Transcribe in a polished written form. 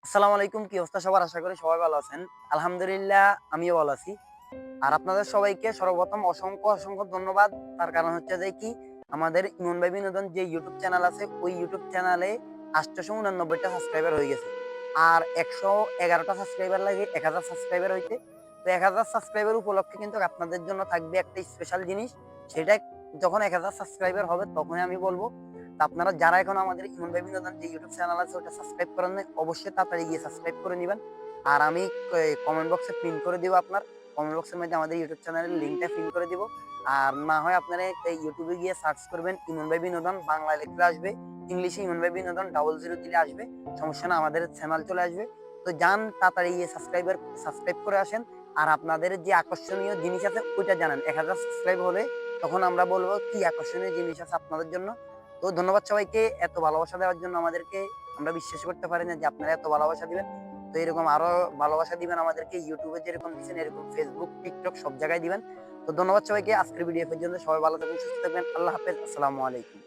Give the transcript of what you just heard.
আসসালামু আলাইকুম, কি অবস্থা সবার? আশা করি সবাই ভালো আছেন। আলহামদুলিল্লাহ আমিও ভালো আছি। আর আপনাদের সবাইকে সর্বপ্রথম অসংখ্য ধন্যবাদ। তার কারণ হচ্ছে যে কি, আমাদের ইমন ভাই বিনোদন যে ইউটিউব চ্যানেল আছে, ওই ইউটিউব চ্যানেলে ৮৮৯ টা সাবস্ক্রাইবার হয়ে গেছে। আর ১১১ টা সাবস্ক্রাইবার লাগে ১,০০০ সাবস্ক্রাইবার হইতে। তো ১,০০০ সাবস্ক্রাইবার উপলক্ষে কিন্তু আপনাদের জন্য থাকবে একটা স্পেশাল জিনিস। সেটা যখন ১,০০০ সাবস্ক্রাইবার হবে তখনই আমি বলব। তো আপনারা যারা এখনো আমাদের ইমন ভাই বিনোদন যে ইউটিউব চ্যানেল আছে ওটা সাবস্ক্রাইব করেন নাই, অবশ্যই তাড়াতাড়ি গিয়ে সাবস্ক্রাইব করে নিবেন। আর আমি কমেন্ট বক্সে পিন করে দিব, আপনার কমেন্ট বক্সের মধ্যে আমাদের ইউটিউব চ্যানেলের লিঙ্কটা পিন করে দিব। আর না হয় আপনারা ইউটিউবে গিয়ে সার্চ করবেন ইমন ভাই বিনোদন, বাংলায় লিখলে আসবে, ইংলিশে ইমন ভাই বিনোদন 00 দিলে আসবে। সমস্যা না, আমাদের চ্যানেল চলে আসবে। তো যান তাড়াতাড়ি গিয়ে সাবস্ক্রাইব করে আসেন। আর আপনাদের যে আকর্ষণীয় জিনিস আছে ওইটা জানান। ১,০০০ সাবস্ক্রাইব হলে তখন আমরা বলবো কি আকর্ষণীয় জিনিস আছে আপনাদের জন্য। তো ধন্যবাদ সবাইকে এত ভালোবাসা দেওয়ার জন্য আমাদেরকে। আমরা বিশ্বাস করতে পারি না যে আপনারা এত ভালোবাসা দিবেন। তো এরকম আরো ভালোবাসা দিবেন আমাদেরকে, ইউটিউবে যেরকম দিচ্ছেন এরকম ফেসবুক, টিকটক সব জায়গায় দিবেন। তো ধন্যবাদ সবাইকে। আজকের ভিডিও পর্যন্ত। সবাই ভালো থাকবেন, সুস্থ থাকবেন। আল্লাহ হাফেজ। আসসালামু আলাইকুম।